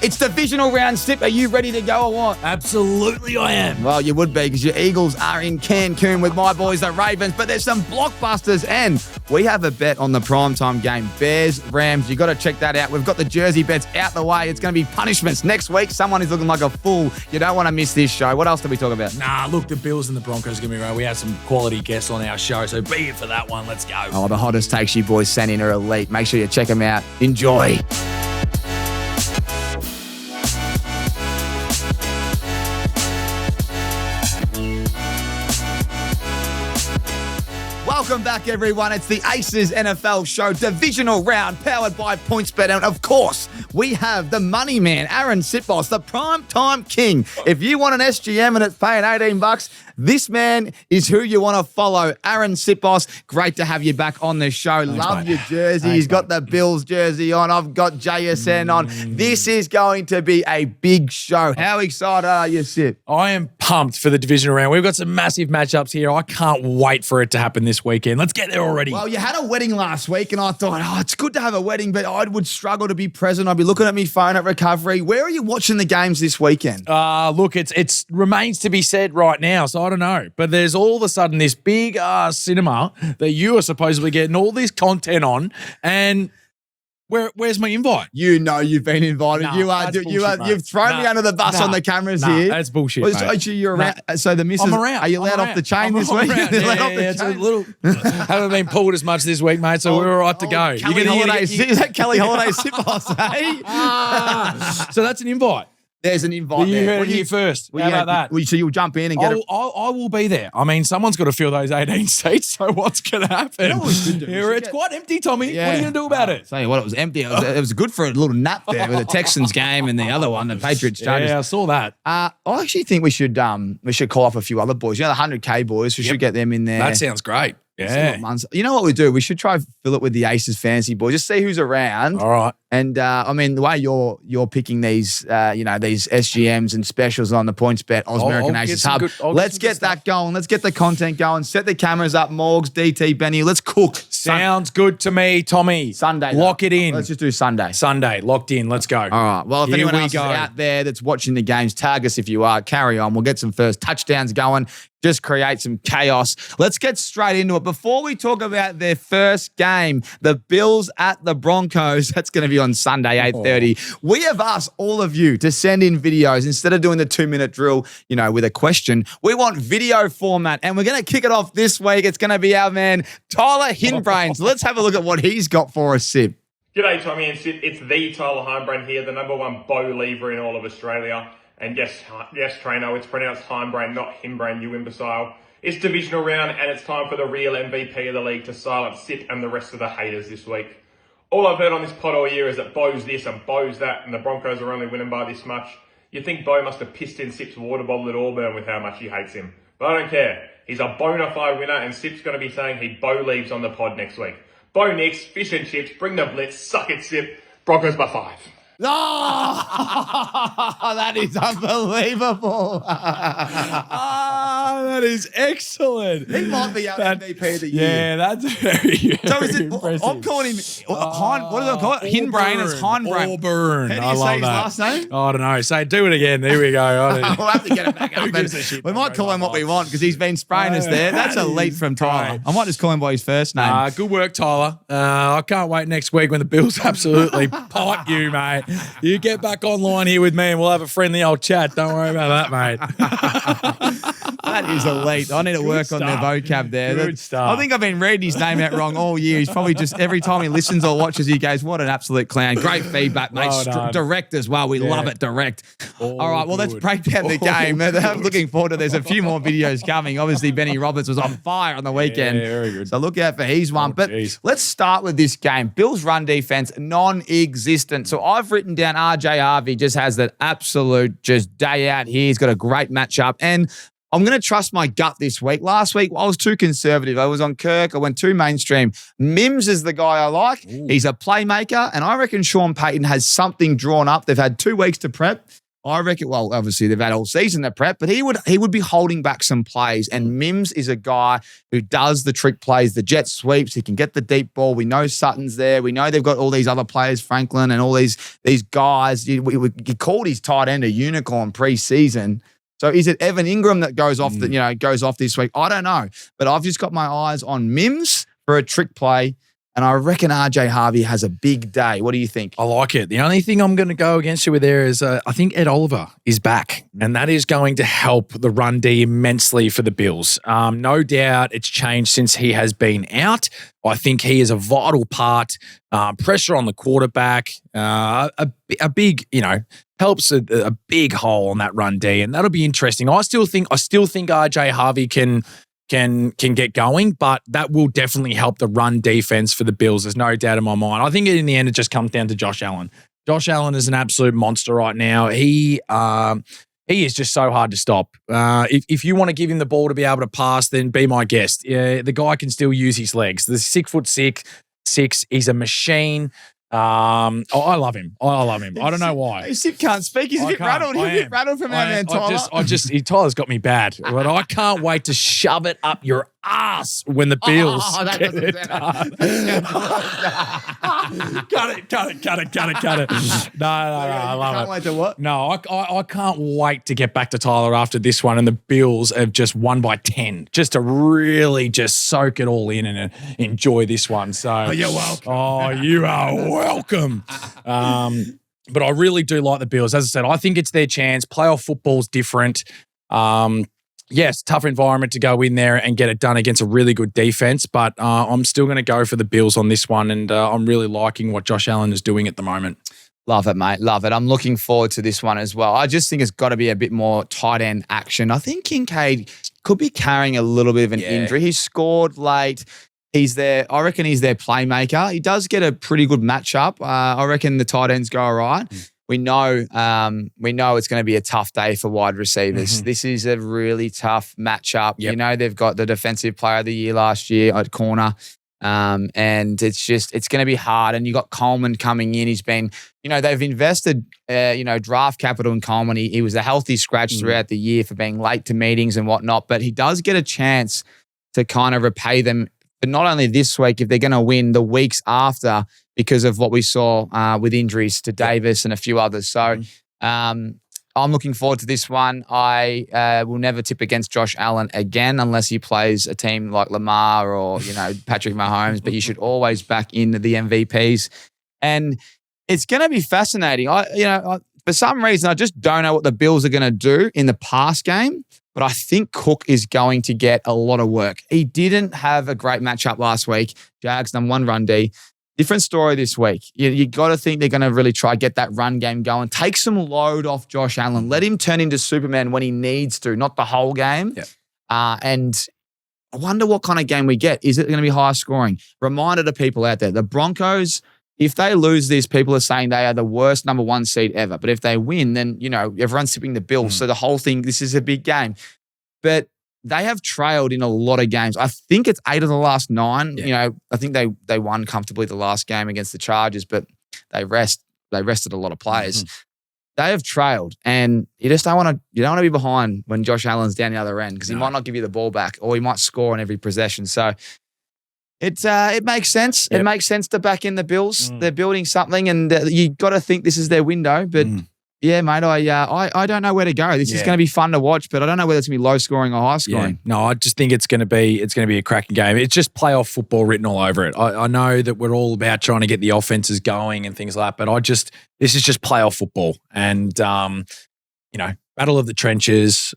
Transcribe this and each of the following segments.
It's divisional round, Sip. Are you ready to go or what? Absolutely I am. Well, you would be because your Eagles are in Cancun with my boys, the Ravens, but there's some blockbusters and we have a bet on the primetime game. Bears, Rams, you got to check that out. We've got the jersey bets out the way. It's going to be punishments. Next week, someone is looking like a fool. You don't want to miss this show. What else do we talk about? Nah, look, the Bills and the Broncos are going to be around. We have some quality guests on our show, so be here for that one. Let's go. Oh, the hottest takes you boys sent in are elite. Make sure you check them out. Enjoy. Welcome back, everyone. It's the Aces NFL show, divisional round, powered by PointsBet. And, of course, we have the money man, Aaron Sitboss, the primetime king. If you want an SGM and it's paying $18, this man is who you want to follow. Aaron Sitboss, great to have you back on the show. Thanks, love mate. your jersey. Thanks, He's got mate. the Bills jersey on. I've got JSN on. This is going to be a big show. How excited are you, Sip? I am pumped for the divisional round. We've got some massive matchups here. I can't wait for it to happen this weekend. Let's get there already. Well, you had a wedding last week, and I thought, it's good to have a wedding, but I would struggle to be present. I'd be looking at my phone at recovery. Where are you watching the games this weekend? Look, it's remains to be said right now, so I don't know. But there's all of a sudden this big cinema that you are supposedly getting all this content on, and where's my invite? You know you've been invited. Nah, that's bullshit, mate. You've thrown me under the bus on the cameras here. That's bullshit, Well, mate. so you're around. So the missus, I'm around. are you let off the chain this week? Yeah, it's a little. Haven't been pulled as much this week, mate. So we're all right to go. Kelly Holidays. Is that Kelly Holidays Sitboss, eh? So that's an invite. There's an invite You there. heard it here first. How about that? So you'll jump in and get it. I will be there. I mean, someone's got to fill those 18 seats, so what's going to happen? You know what we should do? We should It's get- quite empty, Tommy. What are you going to do about it? Tell you what, it was empty. It was good for a little nap there with the Texans game and the other one, the Patriots Chargers. Yeah, I saw that. I actually think we should call up a few other boys. You know, the 100K boys. We should get them in there. That sounds great. Yeah. You know what we do? We should try fill it with the Aces fantasy boys. Just see who's around. All right. And I mean, the way you're picking these, these SGMs and specials on the PointsBet American I'll Aces get Hub. some good- Let's get that going. Let's get the content going. Set the cameras up. Morgs, DT, Benny. Let's cook. Sounds good to me, Tommy. Sunday. Lock it in. Let's just do Sunday. Sunday. Locked in. Let's go. All right. Well, if Here anyone we else is go. out there that's watching the games, tag us if you are. Carry on. We'll get some first touchdowns going. Just create some chaos. Let's get straight into it. Before we talk about their first game, the Bills at the Broncos, that's going to be on Sunday, 8:30. We have asked all of you to send in videos instead of doing the 2-minute drill, with a question. We want video format, and we're going to kick it off this week. It's going to be our man, Tyler Hinbrains. Let's have a look at what he's got for us, Sib. G'day, Tommy and Sid. It's the Tyler Hinebrain here, the #1 bow lever in all of Australia. And yes, Traino, it's pronounced Hinebrain, not Himbrain, you imbecile. It's divisional round, and it's time for the real MVP of the league to silence Sip and the rest of the haters this week. All I've heard on this pod all year is that Bo's this and Bo's that, and the Broncos are only winning by this much. You'd think Bo must have pissed in Sip's water bottle at Auburn with how much he hates him. But I don't care. He's a bona fide winner, and Sip's going to be saying he Bo leaves on the pod next week. Bo Nix, fish and chips, bring the blitz, suck it, Sip. Broncos by 5. Oh, that is unbelievable. That is excellent. He might be our MVP of the year. Yeah, that's very, So is it, impressive. I'm calling him, what do I call it? Hinbrain. It's Hinebrain. Auburn. How do I you love say his that. last name? I don't know. Say, do it again. There we go. We'll have to get it back up. Who gives a shit? We might call him what we want because he's been spraying us there. That's That elite is from Tyler. great. I might just call him by his first name. Good work, Tyler. I can't wait next week when the Bills absolutely pot you, mate. You get back online here with me and we'll have a friendly old chat. Don't worry about that, mate. That is elite. I need to work on their stuff. vocab there. Good stuff. I think I've been reading his name out wrong all year. He's probably just, every time he listens or watches, he goes, what an absolute clown. Great feedback, mate. Well done. Direct as well. We love it direct. All right, well, let's good. break down the game. I'm looking forward to There's a few more videos coming. Obviously, Benny Roberts was on fire on the weekend. Yeah, very good. So look out for his one. But geez. let's start with this game. Bills' run defense, non-existent. So I've written down RJ Harvey just has that absolute just day out here. He's got a great matchup. And I'm going to trust my gut this week. Last week, I was too conservative. I was on Kirk. I went too mainstream. Mims is the guy I like. He's a playmaker. And I reckon Sean Payton has something drawn up. They've had 2 weeks to prep. I reckon, well, obviously they've had all season to prep, but he would be holding back some plays. And Mims is a guy who does the trick plays, the jet sweeps. He can get the deep ball. We know Sutton's there. We know they've got all these other players, Franklin and all these guys. He called his tight end a unicorn pre-season. So is it Evan Ingram that goes off goes off this week? I don't know. But I've just got my eyes on Mims for a trick play. And I reckon RJ Harvey has a big day. What do you think? I like it. The only thing I'm going to go against you with there is I think Ed Oliver is back, and that is going to help the run D immensely for the Bills. No doubt it's changed since he has been out. I think he is a vital part. Pressure on the quarterback, a big, helps a big hole on that run D, and that'll be interesting. I still think RJ Harvey can get going, but that will definitely help the run defense for the Bills. There's no doubt in my mind. I think in the end, it just comes down to Josh Allen. Josh Allen is an absolute monster right now. He is just so hard to stop. If you want to give him the ball to be able to pass, then be my guest. Yeah, the guy can still use his legs. The 6'6", he's a machine. I love him. I love him. I don't know why. Sip can't speak. He's a bit rattled. He's a bit rattled from our man Tyler. Tyler's got me bad. But I can't wait to shove it up your ass when the Bills get it done. Cut it. No, I love it. Can't wait to what? No, I can't wait to get back to Tyler after this one, and the Bills have just won by 10, just to really just soak it all in and enjoy this one. So you're welcome. Oh, you are welcome. But I really do like the Bills. As I said, I think it's their chance. Playoff football's different. Yes, tough environment to go in there and get it done against a really good defense, but I'm still going to go for the Bills on this one, and I'm really liking what Josh Allen is doing at the moment. Love it, mate. Love it. I'm looking forward to this one as well. I just think it's got to be a bit more tight end action. I think Kincaid could be carrying a little bit of an injury. He scored late. He's there. I reckon he's their playmaker. He does get a pretty good matchup. I reckon the tight ends go all right. We know it's going to be a tough day for wide receivers. Mm-hmm. This is a really tough matchup. Yep. They've got the defensive player of the year last year at corner. And it's going to be hard. And you got Coleman coming in. He's been, they've invested, draft capital in Coleman. He was a healthy scratch throughout the year for being late to meetings and whatnot, but he does get a chance to kind of repay them. But not only this week, if they're going to win the weeks after, because of what we saw with injuries to Davis and a few others. So I'm looking forward to this one. I will never tip against Josh Allen again unless he plays a team like Lamar or, Patrick Mahomes, but you should always back into the MVPs. And it's going to be fascinating. For some reason, I just don't know what the Bills are going to do in the pass game, but I think Cook is going to get a lot of work. He didn't have a great matchup last week. Jags number one run D. Different story this week. You got to think they're going to really try to get that run game going. Take some load off Josh Allen. Let him turn into Superman when he needs to, not the whole game. Yep. And I wonder what kind of game we get. Is it going to be high scoring? Reminder to people out there, the Broncos, if they lose this, people are saying they are the worst number one seed ever. But if they win, then, everyone's tipping the Bills. So the whole thing, this is a big game. But they have trailed in a lot of games. I think it's 8 of the last 9. Yeah. I think they won comfortably the last game against the Chargers, but they rested a lot of players. They have trailed, and you don't want to be behind when Josh Allen's down the other end, because he might not give you the ball back, or he might score on every possession. So it makes sense. Yep. It makes sense to back in the Bills. They're building something, and you got to think this is their window, but. Yeah, mate, I don't know where to go. This is going to be fun to watch, but I don't know whether it's going to be low scoring or high scoring. Yeah. No, I just think it's going to be a cracking game. It's just playoff football written all over it. I know that we're all about trying to get the offenses going and things like that, but this is just playoff football, and battle of the trenches.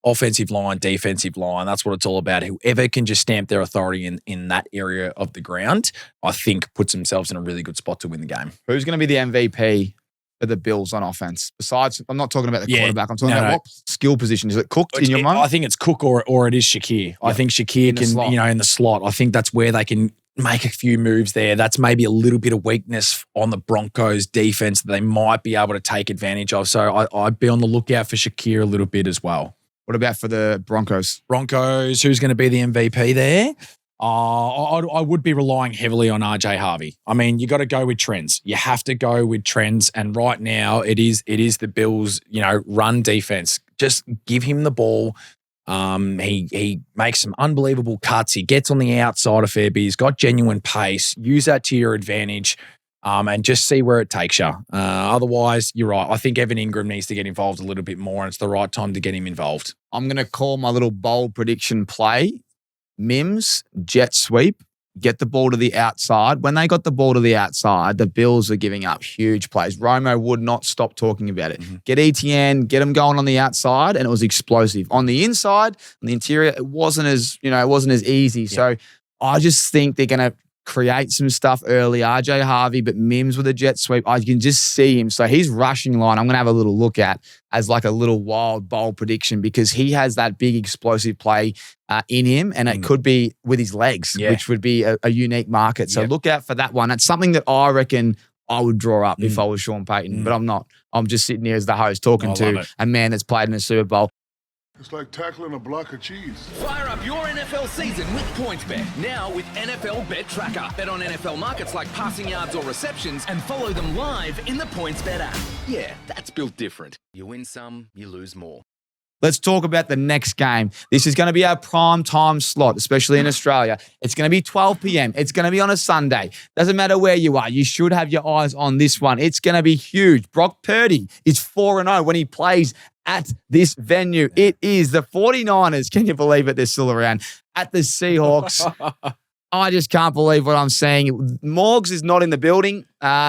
Offensive line, defensive line. That's what it's all about. Whoever can just stamp their authority in that area of the ground, I think puts themselves in a really good spot to win the game. Who's going to be the MVP? For the Bills on offense? Besides, I'm not talking about the quarterback. I'm talking about what skill position. Is it Cook in your mind? I think it's Cook or it is Shakir. I think Shakir can, in the slot. I think that's where they can make a few moves there. That's maybe a little bit of weakness on the Broncos defense that they might be able to take advantage of. So I'd be on the lookout for Shakir a little bit as well. What about for the Broncos? Who's going to be the MVP there? I would be relying heavily on RJ Harvey. I mean, you got to go with trends. You have to go with trends. And right now, it is the Bills, run defense. Just give him the ball. He makes some unbelievable cuts. He gets on the outside a fair bit. He's got genuine pace. Use that to your advantage. And just see where it takes you. Otherwise, you're right. I think Evan Ingram needs to get involved a little bit more, and it's the right time to get him involved. I'm going to call my little bold prediction play. Mims, jet sweep, get the ball to the outside. When they got the ball to the outside, the Bills are giving up huge plays. Romo would not stop talking about it. Mm-hmm. Get ETN, get them going on the outside, and it was explosive. On the inside, on the interior, it wasn't as easy. Yeah. So I just think they're going to create some stuff early. RJ Harvey, but Mims with a jet sweep. I can just see him. So his rushing line, I'm going to have a little look at as like a little wild, bold prediction because he has that big explosive play in him, and it could be with his legs, which would be a unique market. So look out for that one. It's something that I reckon I would draw up if I was Sean Payton, but I'm not. I'm just sitting here as the host talking to a man that's played in a Super Bowl. It's like tackling a block of cheese. Fire up your NFL season with PointsBet. Now with NFL Bet Tracker. Bet on NFL markets like passing yards or receptions and follow them live in the PointsBet app. Yeah, that's built different. You win some, you lose more. Let's talk about the next game. This is going to be our prime time slot, especially in Australia. It's going to be 12 p.m. It's going to be on a Sunday. Doesn't matter where you are. You should have your eyes on this one. It's going to be huge. Brock Purdy is 4-0 when he plays at this venue. It is the 49ers. Can you believe it? They're still around. At the Seahawks. I just can't believe what I'm saying. Morgs is not in the building.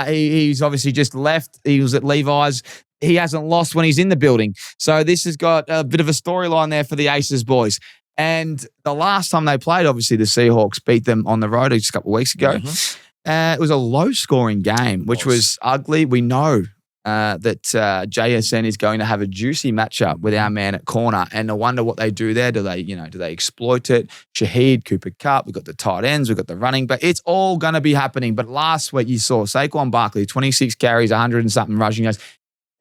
He's obviously just left. He was at Levi's. He hasn't lost when he's in the building. So this has got a bit of a storyline there for the Aces boys. And the last time they played, obviously, the Seahawks beat them on the road just a couple of weeks ago. Mm-hmm. It was a low-scoring game, which was ugly. We know that JSN is going to have a juicy matchup with our man at corner. And I wonder what they do there. Do they exploit it? Shaheed, Cooper Kupp, we've got the tight ends, we've got the running, but it's all going to be happening. But last week you saw Saquon Barkley, 26 carries, 100 and something rushing yards.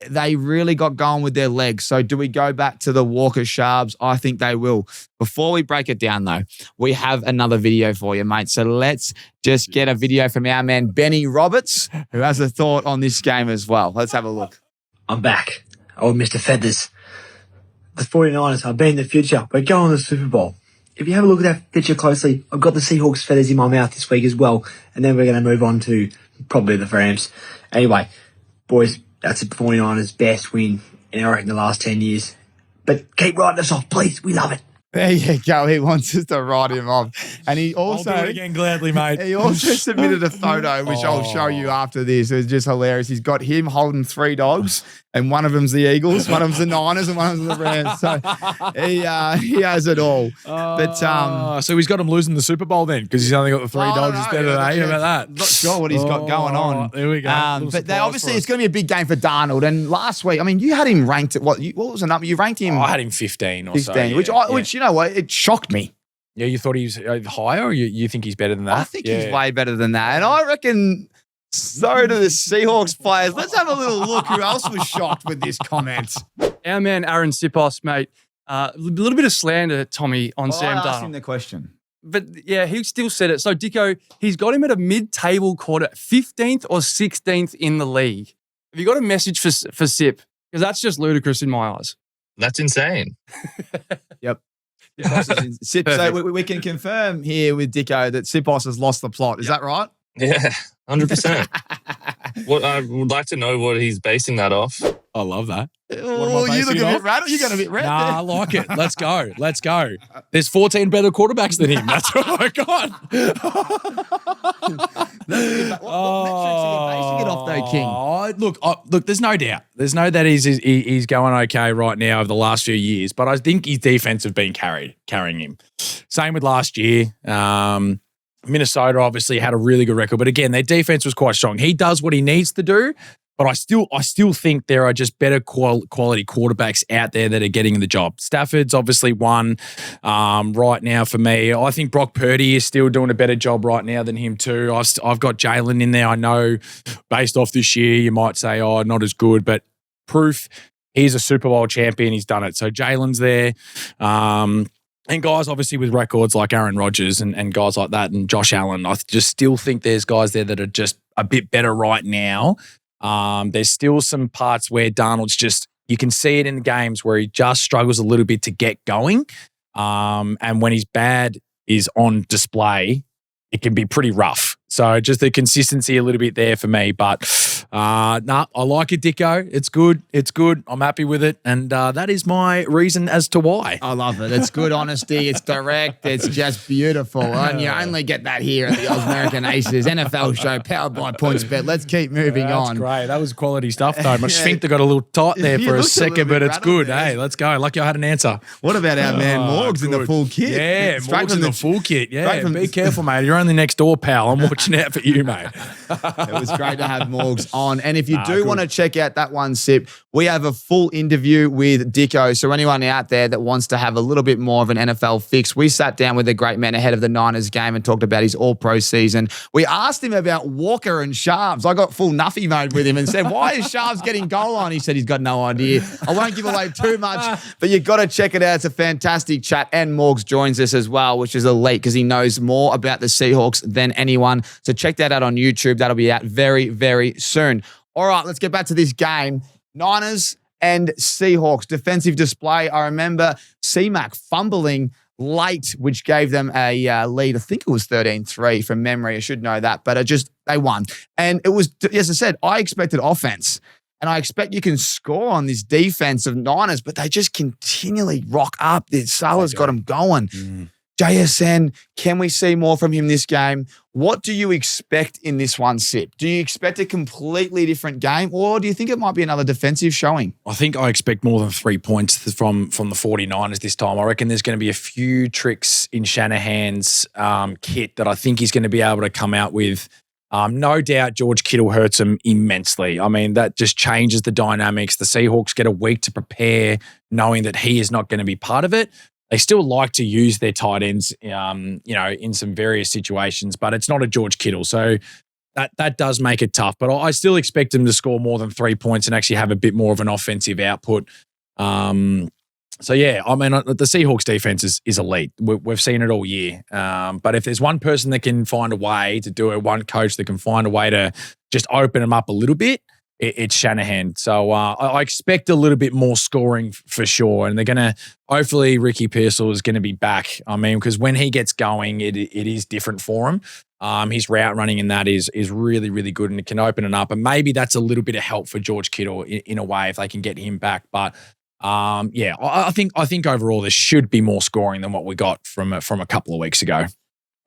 They really got going with their legs. So do we go back to the Walker Sharps? I think they will. Before we break it down, though, we have another video for you, mate. So let's just get a video from our man, Benny Roberts, who has a thought on this game as well. Let's have a look. I'm back. Old Mr. Feathers. The 49ers have been the future. We're going to the Super Bowl. If you have a look at that picture closely, I've got the Seahawks feathers in my mouth this week as well. And then we're going to move on to probably the Rams. Anyway, boys, that's the 49ers' best win in, I reckon, the last 10 years. But keep writing us off, please. We love it. There you go. He wants us to write him off. And he also... I'll do it again gladly, mate. He also submitted a photo, which I'll show you after this. It was just hilarious. He's got him holding 3 dogs, and one of them's the Eagles, one of them's the Niners, and one of them's the Rams. So he has it all. So he's got him losing the Super Bowl then, because he's only got the 3 dogs instead of 8. How about that? Not sure what he's got going on. There we go. But obviously it's going to be a big game for Darnold. And last week, I mean, you had him ranked at what was the number? You ranked him... I had him 15 or 15, so. Yeah, which you know what? It shocked me. Yeah, you thought he was higher, or you think he's better than that? I think he's way better than that. And I reckon so do the Seahawks players. Let's have a little look who else was shocked with this comment. Our man Aaron Sipos, mate, a little bit of slander, Tommy, on Sam Darnold. I asked him the question. But yeah, he still said it. So Dicko, he's got him at a mid-table quarter, 15th or 16th in the league. Have you got a message for Sip? Because that's just ludicrous in my eyes. That's insane. Yep. So we can confirm here with Dicko that Sipos has lost the plot. Is that right? Yeah, 100%. What I would like to know what he's basing that off. I love that. Oh, you look a bit rattled. You're going a bit red. Nah, I like it. Let's go. Let's go. There's 14 better quarterbacks than him. That's what I got. What metrics are you basing it off, though, King? Look. There's no doubt. There's no that he's going okay right now over the last few years, but I think his defense have been carrying him. Same with last year. Minnesota obviously had a really good record, but again, their defense was quite strong. He does what he needs to do. But I still think there are just better quality quarterbacks out there that are getting the job. Stafford's obviously one right now for me. I think Brock Purdy is still doing a better job right now than him too. I've got Jalen in there. I know based off this year, you might say, oh, not as good, but proof he's a Super Bowl champion. He's done it. So Jalen's there. And guys, obviously, with records like Aaron Rodgers and guys like that and Josh Allen, I just still think there's guys there that are just a bit better right now. There's still some parts where Darnold's just, you can see it in the games where he just struggles a little bit to get going. And when his bad is on display, it can be pretty rough. So just the consistency a little bit there for me. But I like it, Dicko. It's good. It's good. I'm happy with it. And that is my reason as to why. I love it. It's good honesty. It's direct. It's just beautiful. And you only get that here at the Oz American Aces NFL show powered by PointsBet. Let's keep moving on. That's great. That was quality stuff, though. My sphincter got a little tight there for a second, but it's good. there. Hey, let's go. Lucky I had an answer. What about our man Morgs in the full kit? Yeah, Straight Morgs from in the full kit. Yeah, be careful, mate. You're only next door, pal. I'm watching out for you, mate. It was great to have Morgs on. And if you do want to check out that one sip, we have a full interview with Dicko. So anyone out there that wants to have a little bit more of an NFL fix, we sat down with a great man ahead of the Niners game and talked about his all-pro season. We asked him about Walker and Sharps. I got full Nuffy mode with him and said, why is Sharps getting goal on? He said he's got no idea. I won't give away too much, but you've got to check it out. It's a fantastic chat. And Morgs joins us as well, which is elite because he knows more about the Seahawks than anyone. So check that out on YouTube. That'll be out very, very soon. All right, let's get back to this game. Niners and Seahawks defensive display. I remember C-Mac fumbling late, which gave them a lead. I think it was 13-3 from memory. I should know that, but they won. And it was, as I said, I expected offense. And I expect you can score on this defense of Niners, but they just continually rock up. Salah's got them going. JSN, can we see more from him this game? What do you expect in this one, Sip? Do you expect a completely different game, or do you think it might be another defensive showing? I think I expect more than 3 points from the 49ers this time. I reckon there's going to be a few tricks in Shanahan's kit that I think he's going to be able to come out with. No doubt George Kittle hurts him immensely. I mean, that just changes the dynamics. The Seahawks get a week to prepare knowing that he is not going to be part of it. They still like to use their tight ends, in some various situations, but it's not a George Kittle. So that does make it tough. But I still expect him to score more than 3 points and actually have a bit more of an offensive output. So, yeah, I mean, the Seahawks defense is elite. We've seen it all year. But if there's one person that can find a way to do it, one coach that can find a way to just open them up a little bit, it's Shanahan. So I expect a little bit more scoring for sure. And they're going to, hopefully Ricky Pearsall is going to be back. I mean, because when he gets going, it is different for him. His route running in that is really, really good and it can open it up. And maybe that's a little bit of help for George Kittle in a way if they can get him back. But I think overall there should be more scoring than what we got from a couple of weeks ago.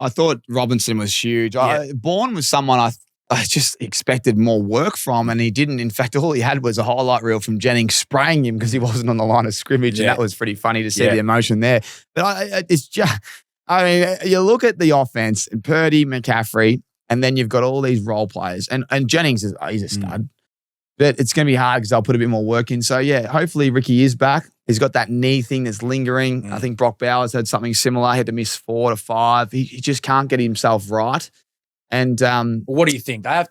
I thought Robinson was huge. Yeah. Bourne was someone I just expected more work from, and he didn't. In fact, all he had was a highlight reel from Jennings spraying him because he wasn't on the line of scrimmage, and that was pretty funny to see the emotion there. But it's just, I mean, you look at the offense, Purdy, McCaffrey, and then you've got all these role players, and Jennings he's a stud. But it's going to be hard because they'll put a bit more work in. So, yeah, hopefully Ricky is back. He's got that knee thing that's lingering. I think Brock Bowers had something similar. He had to miss 4 to 5. He just can't get himself right. And what do you think? They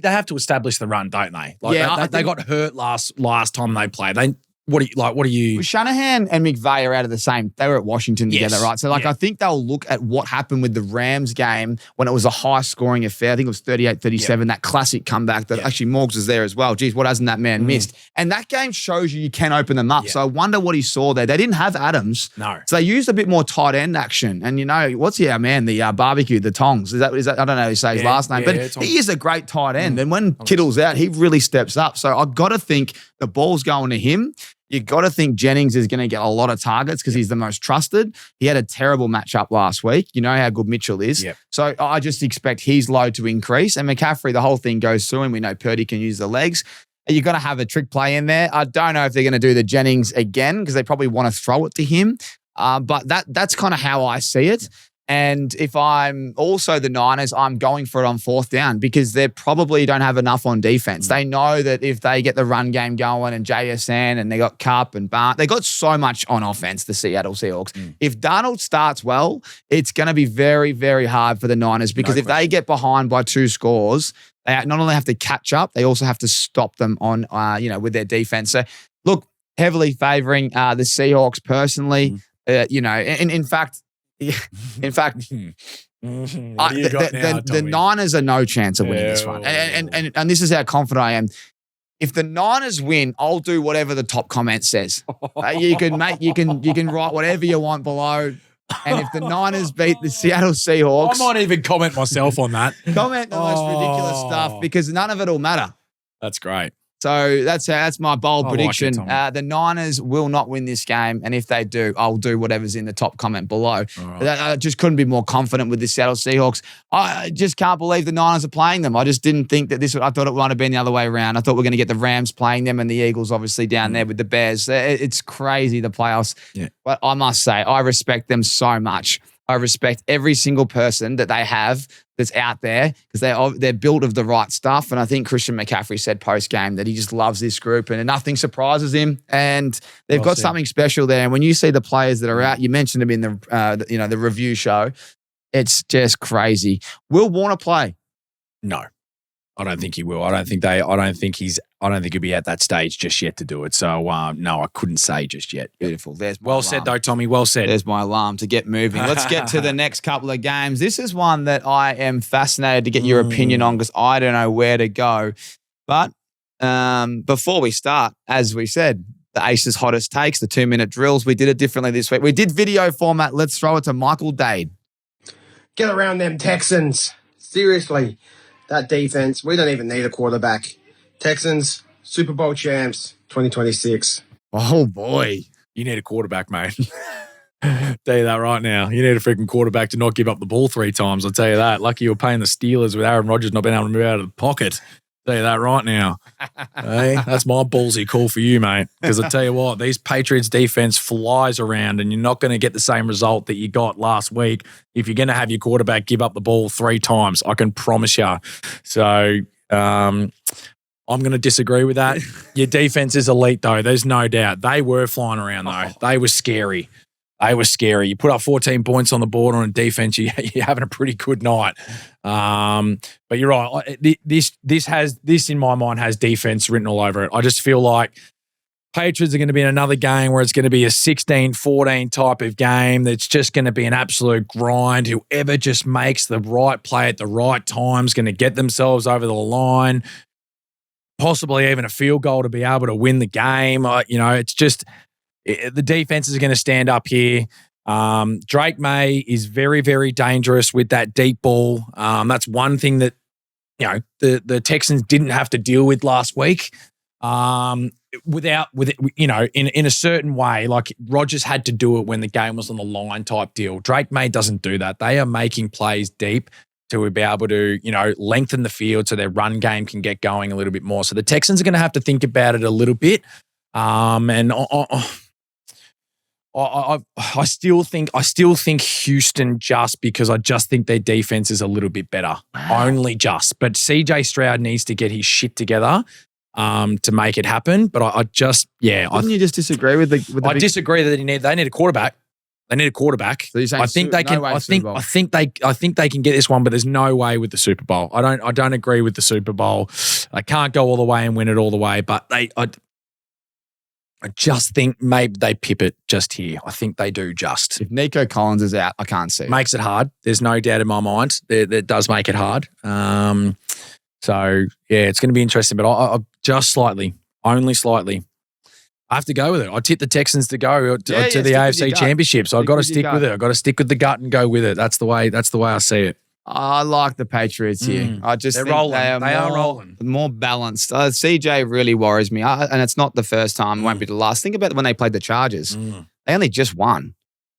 have to establish the run, don't they? They got hurt last time they played. What do you? Shanahan and McVay are out of the same. They were at Washington together, right? So, I think they'll look at what happened with the Rams game when it was a high-scoring affair. I think it was 38-37, that classic comeback that actually Morgs was there as well. Geez, what hasn't that man missed? And that game shows you can open them up. So I wonder what he saw there. They didn't have Adams. No. So they used a bit more tight end action. And, what's our man, the barbecue, the Tongs? Is that I don't know how to say his last name, but he is a great tight end. And when Kittle's out, he really steps up. So I've got to think the ball's going to him. You got to think Jennings is going to get a lot of targets because he's the most trusted. He had a terrible matchup last week. You know how good Mitchell is. Yep. So I just expect his load to increase. And McCaffrey, the whole thing goes through him. We know Purdy can use the legs. You've got to have a trick play in there. I don't know if they're going to do the Jennings again because they probably want to throw it to him. But that's kind of how I see it. And if I'm also the Niners, I'm going for it on 4th down because they probably don't have enough on defense. They know that if they get the run game going and JSN and they got Cup and Barnes, they got so much on offense, the Seattle Seahawks. If Darnold starts well, it's going to be very, very hard for the Niners because if they get behind by 2 scores, they not only have to catch up, they also have to stop them on, with their defense. So look, heavily favoring the Seahawks personally. In fact, the Niners are no chance of winning this one. And this is how confident I am. If the Niners win, I'll do whatever the top comment says. You can write whatever you want below. And if the Niners beat the Seattle Seahawks, I might even comment myself on that. Comment the most ridiculous stuff because none of it will matter. That's great. So that's my bold prediction. Like it, the Niners will not win this game, and if they do, I'll do whatever's in the top comment below. Right. I just couldn't be more confident with the Seattle Seahawks. I just can't believe the Niners are playing them. I just didn't think that I thought it might have been the other way around. I thought we were going to get the Rams playing them and the Eagles obviously down there with the Bears. It's crazy, the playoffs. Yeah. But I must say, I respect them so much. I respect every single person that they have that's out there because they're built of the right stuff. And I think Christian McCaffrey said post-game that he just loves this group and nothing surprises him. And they've got something special there. And when you see the players that are out, you mentioned them in the review show, it's just crazy. Will Warner play? No. I don't think he will. I don't think he'll be at that stage just yet to do it. So, no, I couldn't say just yet. Beautiful. There's my well alarm. said, though, Tommy. Well said. There's my alarm to get moving. Let's get to the next couple of games. This is one that I am fascinated to get your opinion on because I don't know where to go. But before we start, as we said, the Aces hottest takes, the 2-minute drills. We did it differently this week. We did video format. Let's throw it to Michael Dade. Get around them Texans. Seriously. That defense, we don't even need a quarterback. Texans, Super Bowl champs, 2026. Oh, boy. You need a quarterback, mate. Tell you that right now. You need a freaking quarterback to not give up the ball 3 times. I'll tell you that. Lucky you were paying the Steelers with Aaron Rodgers not being able to move out of the pocket. Tell you that right now. Hey, that's my ballsy call for you, mate. Because I tell you what, these Patriots defense flies around and you're not going to get the same result that you got last week if you're going to have your quarterback give up the ball 3 times. I can promise you. So I'm going to disagree with that. Your defense is elite, though. There's no doubt. They were flying around, though. They were scary. They were scary. You put up 14 points on the board on a defense, you're having a pretty good night. But you're right. This in my mind has defense written all over it. I just feel like Patriots are going to be in another game where it's going to be a 16-14 type of game that's just going to be an absolute grind. Whoever just makes the right play at the right time is going to get themselves over the line, possibly even a field goal to be able to win the game. It's just the defense is going to stand up here. Drake May is very, very dangerous with that deep ball. That's one thing that the Texans didn't have to deal with last week. In a certain way, like Rodgers had to do it when the game was on the line type deal. Drake May doesn't do that. They are making plays deep to be able to, lengthen the field so their run game can get going a little bit more. So the Texans are going to have to think about it a little bit. I still think Houston just because I just think their defense is a little bit better. Only just. But CJ Stroud needs to get his shit together to make it happen. But Didn't you just disagree with the I disagree that they need a quarterback. They need a quarterback. So you're saying I think they can. I think they can get this one, but there's no way with the Super Bowl. I don't agree with the Super Bowl. I can't go all the way and win it all the way, but I just think maybe they pip it just here. I think they do just. If Nico Collins is out, I can't see it. Makes it hard. There's no doubt in my mind. That does make it hard. So, yeah, it's going to be interesting, but I just slightly, only slightly. I have to go with it. I tip the Texans to go to the AFC Championship, so I've got to stick with it. I've got to stick with the gut and go with it. That's the way I see it. I like the Patriots here. I just think rolling. They are rolling. More balanced. CJ really worries me. And it's not the first time. It won't be the last. Think about when they played the Chargers. They only just won.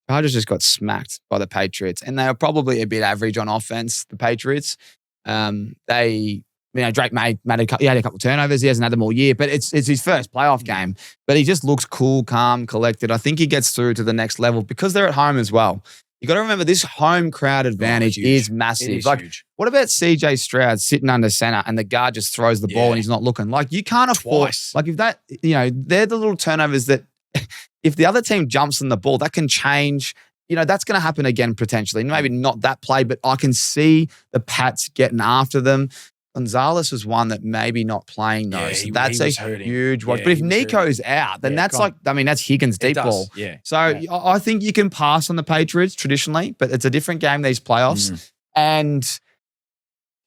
Chargers just got smacked by the Patriots. And they were probably a bit average on offense, the Patriots. Drake May had a couple of turnovers. He hasn't had them all year, but it's his first playoff game. But he just looks cool, calm, collected. I think he gets through to the next level because they're at home as well. You got to remember this home crowd advantage is massive. It is huge. What about CJ Stroud sitting under center and the guard just throws the ball and he's not looking? Like, you can't afford. Like, if that, they're the little turnovers that if the other team jumps on the ball, that can change. That's going to happen again potentially. Maybe not that play, but I can see the Pats getting after them. Gonzalez was one that maybe not playing though. Yeah, so he that's a was hurting. huge watch. Yeah, but if he was Nico's out, then Yeah, that's gone. that's Higgins deep does, ball. yeah, So yeah. I think you can pass on the Patriots traditionally, but it's a different game, these playoffs. And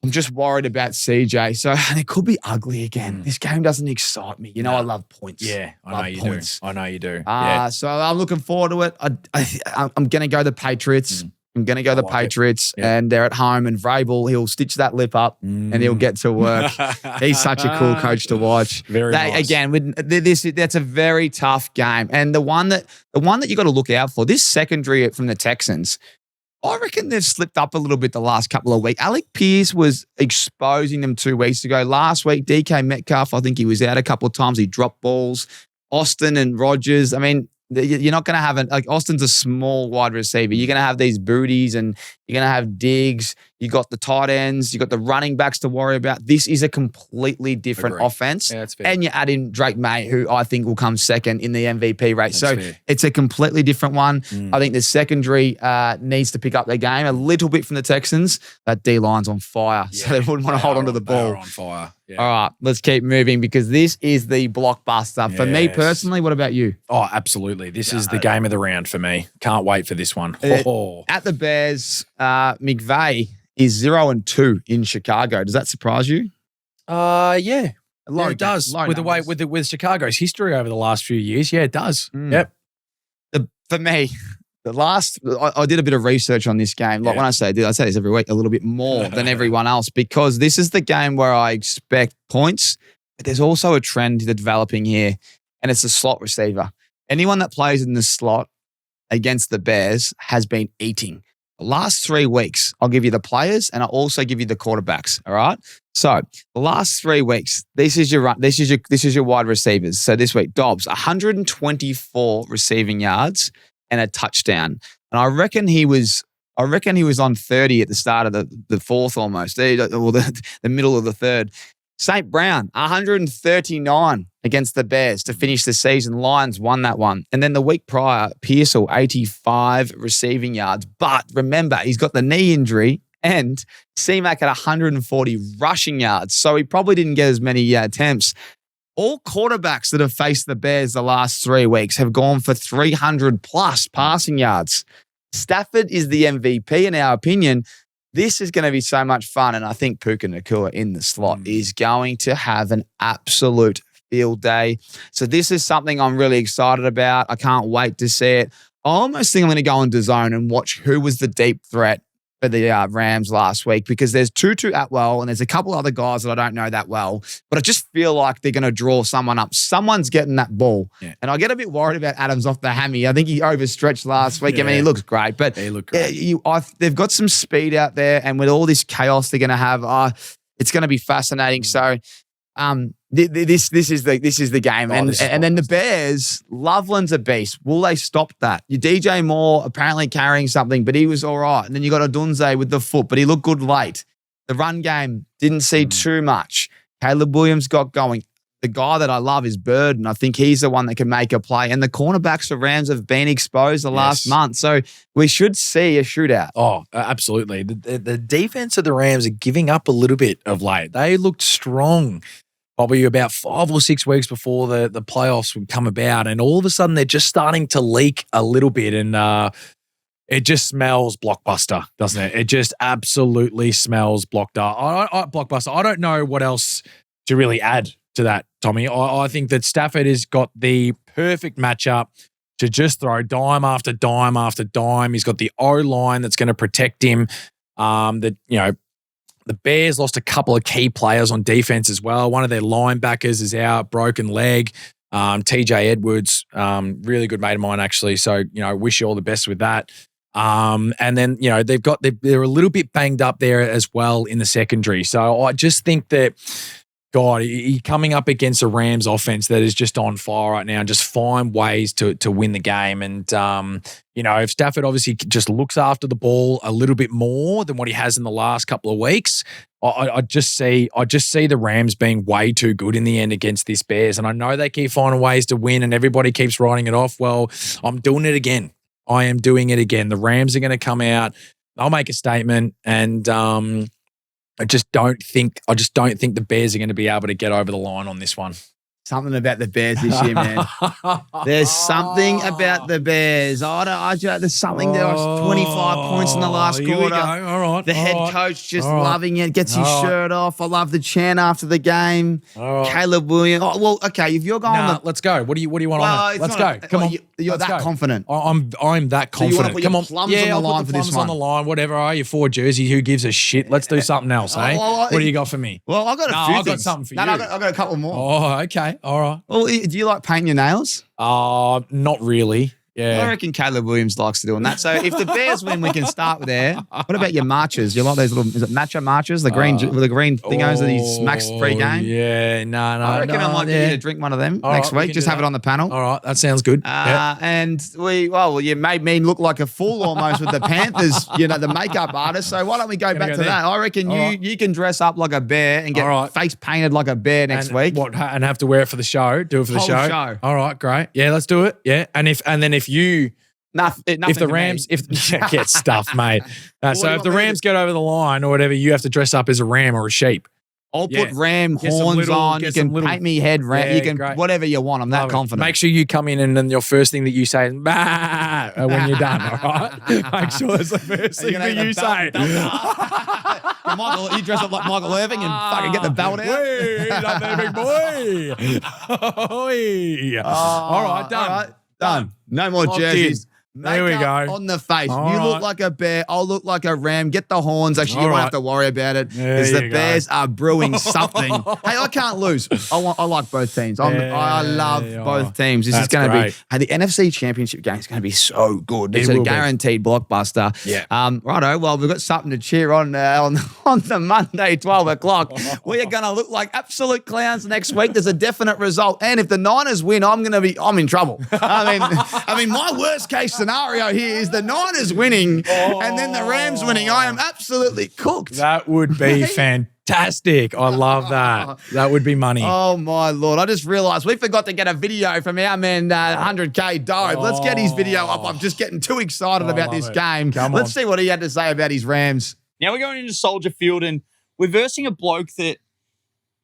I'm just worried about CJ. So and it could be ugly again. This game doesn't excite me. You know, I love points. Yeah, I Love know you points. do. I know you do. Yeah. So I'm looking forward to it. I'm going to go the Patriots. I'm going to go the like it. Patriots, Yeah. and they're at home. And Vrabel, he'll stitch that lip up, and he'll get to work. He's such a cool coach to watch. Very nice. Again, that's a very tough game, and the one that you got to look out for. This secondary from the Texans, I reckon they've slipped up a little bit the last couple of weeks. Alec Pierce was exposing them 2 weeks ago. Last week, DK Metcalf, I think he was out a couple of times. He dropped balls. Austin and Rogers. I mean, you're not going to have Austin's a small wide receiver. You're going to have these booties and you're going to have Diggs. You got the tight ends. You got the running backs to worry about. This is a completely different offense. Yeah, that's fair. And you add in Drake May, who I think will come second in the MVP race. That's So fair. it's a completely different one. I think the secondary needs to pick up their game a little bit from the Texans. That D-line's on fire, so they wouldn't want to hold on to the ball. They're on fire. Yeah. All right, let's keep moving because this is the blockbuster. For me Yes. personally, what about you? Oh, absolutely. This is the game of the round for me. Can't wait for this one. At the Bears, McVay is 0-2 in Chicago. Does that surprise you? Yeah. A lot Yeah, of it does. low With the way numbers. with Chicago's history over the last few years. Yeah, it does. Yep. For me, I did a bit of research on this game. Like when I say this every week, a little bit more than everyone else because this is the game where I expect points, but there's also a trend that's developing here, and it's the slot receiver. Anyone that plays in the slot against the Bears has been eating. The last 3 weeks, I'll give you the players and I'll also give you the quarterbacks. All right. So the last 3 weeks, this is your wide receivers. So this week, Dobbs, 124 receiving yards and a touchdown. And I reckon he was on 30 at the start of the fourth almost, or the middle of the third. St. Brown, 139 against the Bears to finish the season. Lions won that one. And then the week prior, Pearsall, 85 receiving yards. But remember, he's got the knee injury and C-Mac at 140 rushing yards. So he probably didn't get as many attempts. All quarterbacks that have faced the Bears the last 3 weeks have gone for 300 plus passing yards. Stafford is the MVP in our opinion. This is going to be so much fun, and I think Puka Nacua in the slot is going to have an absolute field day. So this is something I'm really excited about. I can't wait to see it. I almost think I'm going to go into zone and watch who was the deep threat for the Rams last week because there's Tutu Atwell and there's a couple other guys that I don't know that well, but I just feel like they're going to draw someone up. Someone's getting that ball. Yeah. And I get a bit worried about Adams off the hammy. I think he overstretched last week. I mean, he looks great, but he looked great. They've got some speed out there, and with all this chaos they're going to have, it's going to be fascinating. So this is the game. And then the Bears, Loveland's a beast. Will they stop that? Your DJ Moore apparently carrying something, but he was all right. And then you got Odunze with the foot, but he looked good late. The run game didn't see too much. Caleb Williams got going. The guy that I love is Bird, and I think he's the one that can make a play. And the cornerbacks of Rams have been exposed the last month. So we should see a shootout. Oh, absolutely. The defense of the Rams are giving up a little bit of late. They looked strong probably about 5 or 6 weeks before the playoffs would come about. And all of a sudden, they're just starting to leak a little bit. And it just smells blockbuster, doesn't it? It just absolutely smells blockbuster. I don't know what else to really add to that, Tommy. I think that Stafford has got the perfect matchup to just throw dime after dime after dime. He's got the O-line that's going to protect him. The Bears lost a couple of key players on defense as well. One of their linebackers is out, broken leg. TJ Edwards, really good mate of mine actually. So, wish you all the best with that. And then, they're a little bit banged up there as well in the secondary. So I just think that, God, he coming up against a Rams offense that is just on fire right now and just find ways to win the game. And, if Stafford obviously just looks after the ball a little bit more than what he has in the last couple of weeks, I just see the Rams being way too good in the end against this Bears. And I know they keep finding ways to win and everybody keeps writing it off. Well, I'm doing it again. I am doing it again. The Rams are going to come out. They'll make a statement and, I just don't think the Bears are going to be able to get over the line on this one. Something about the Bears this year, man. There's something about the Bears. There's something there. 25 points in the last Here we quarter. go. All right. The head coach just loving it, gets his shirt off. I love the chant after the game. Caleb Williams. Oh, well, okay, if you're going let's go. What do you want on it? Let's go. Come on. You're Let's that go. confident. I'm that So you wanna confident. put Come your on. plums on the I'll line put for the this plums on one. the line. Whatever. Your 4 jersey. Who gives a shit? Let's do something else, eh? well, What do you got for me? Well, I've got a few I've got things. something for No, you. I've got a couple more. Oh, okay. All right. Well, do you like painting your nails? Not really. Yeah. I reckon Caleb Williams likes to doing that. So if the Bears win, we can start there. What about your marches? You like those little, is it matcha marches? The green thingos that he smacks pre-game? Yeah, no. I reckon I might get you to drink one of them next week. Just have it on the panel. All right, that sounds good. And you made me look like a fool almost with the Panthers, the makeup artist. So why don't we go back to that? I reckon you can dress up like a bear and get face painted like a bear next week. And have to wear it for the show? Do it for the show? All right, great. Yeah, let's do it. Yeah, and then if the Rams, get stuffed, mate. So if the Rams get over the line or whatever, you have to dress up as a ram or a sheep. I'll put ram horns on. You can paint me head ram. You can whatever you want. I'm that confident. Make sure you come in and then your first thing that you say is bah when you're done. All right. Make sure that's the first thing that you say. Michael, you dress up like Michael Irving and fucking get the belt out. Hey, up there, big boy. All right, done. All right, done. No more jerseys. There we go. On the face. All you right. look like a bear. I'll look like a ram. Get the horns. Actually, you won't have to worry about it because the Bears are brewing something. Hey, I can't lose. I like both teams. I love both teams. This is going to be. Hey, the NFC Championship game is going to be so good. It's a guaranteed blockbuster. Yeah. Righto. Well, we've got something to cheer on the Monday, 12 o'clock. We are going to look like absolute clowns next week. There's a definite result, and if the Niners win, I'm in trouble. I mean, my worst case scenario here is the Niners winning and then the Rams winning. I am absolutely cooked. That would be fantastic. I love that. That would be money. Oh, my Lord. I just realized we forgot to get a video from our man, 100K Dope. Let's get his video up. I'm just getting too excited about this game. Let's see what he had to say about his Rams. Now we're going into Soldier Field and we're versing a bloke that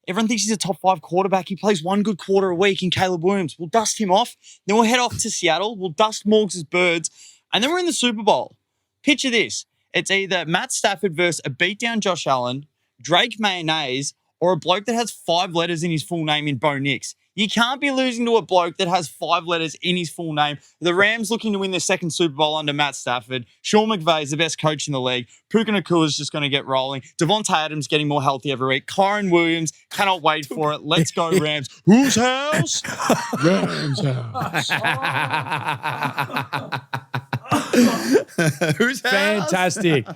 everyone thinks he's a top 5 quarterback. He plays one good quarter a week in Caleb Williams. We'll dust him off. Then we'll head off to Seattle. We'll dust Morgs' Birds. And then we're in the Super Bowl. Picture this. It's either Matt Stafford versus a beatdown Josh Allen, Drake Mayonnaise, or a bloke that has 5 letters in his full name in Bo Nix. You can't be losing to a bloke that has 5 letters in his full name. The Rams looking to win their second Super Bowl under Matt Stafford. Sean McVay is the best coach in the league. Puka Nakua is just going to get rolling. Devontae Adams getting more healthy every week. Kyron Williams, cannot wait for it. Let's go Rams. Whose house? Rams house. Who's Fantastic.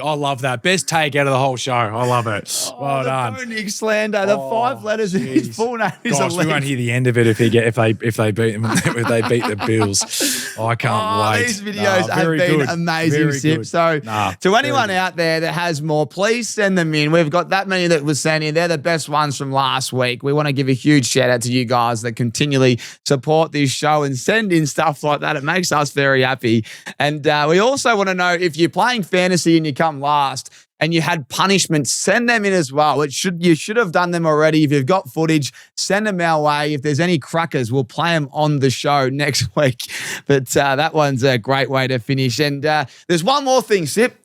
I love that. Best take out of the whole show. I love it. Well done. Bo Nix slander. The 5 letters in his full name is Gosh, we won't hear the end of it if they beat them if they beat the Bills. Oh, I can't wait. These videos have been amazing, Sip. So to anyone out there that has more, please send them in. We've got that many that was sent in. They're the best ones from last week. We want to give a huge shout out to you guys that continually support this show and send in stuff like that. It makes us very happy. And we also want to know if you're playing fantasy and you come last and you had punishments, send them in as well. You should have done them already. If you've got footage, send them our way. If there's any crackers, we'll play them on the show next week. But that one's a great way to finish. And there's one more thing, Sip.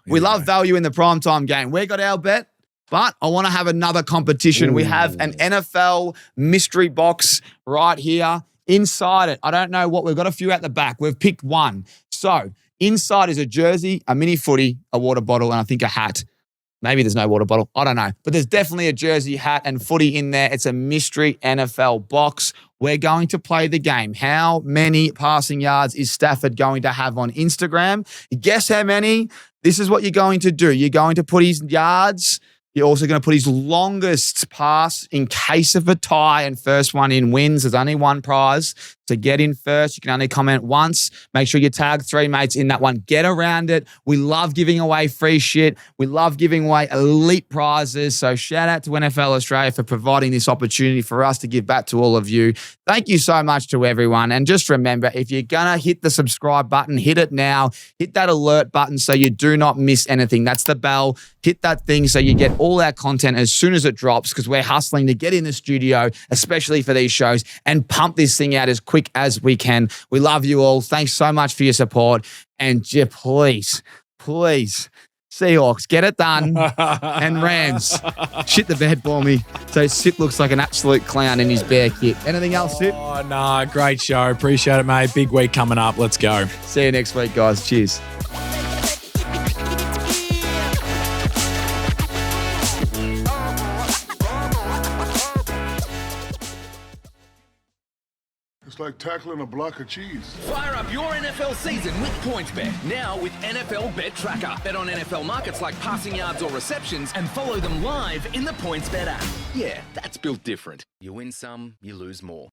We love value in the primetime game. We got our bet, but I want to have another competition. We have an NFL mystery box right here. Inside it, I don't know what, we've got a few at the back. We've picked one. So inside is a jersey, a mini footy, a water bottle, and I think a hat. Maybe there's no water bottle. I don't know. But there's definitely a jersey, hat, and footy in there. It's a mystery NFL box. We're going to play the game. How many passing yards is Stafford going to have on Instagram? Guess how many? This is what you're going to do. You're going to put his yards. You're also going to put his longest pass in case of a tie, and first one in wins. There's only one prize. to get in first. You can only comment once. Make sure you tag 3 mates in that one. Get around it. We love giving away free shit. We love giving away elite prizes. So shout out to NFL Australia for providing this opportunity for us to give back to all of you. Thank you so much to everyone. And just remember, if you're going to hit the subscribe button, hit it now. Hit that alert button so you do not miss anything. That's the bell. Hit that thing so you get all our content as soon as it drops, because we're hustling to get in the studio, especially for these shows, and pump this thing out as quick as we can. We love you all. Thanks so much for your support. And please, Seahawks, get it done. And Rams, shit the bed for me. So Sip looks like an absolute clown in his bear kit. Anything else, Sip? Oh, no. Great show. Appreciate it, mate. Big week coming up. Let's go. See you next week, guys. Cheers. It's like tackling a block of cheese. Fire up your NFL season with PointsBet. Now with NFL Bet Tracker. Bet on NFL markets like passing yards or receptions and follow them live in the PointsBet app. Yeah, that's built different. You win some, you lose more.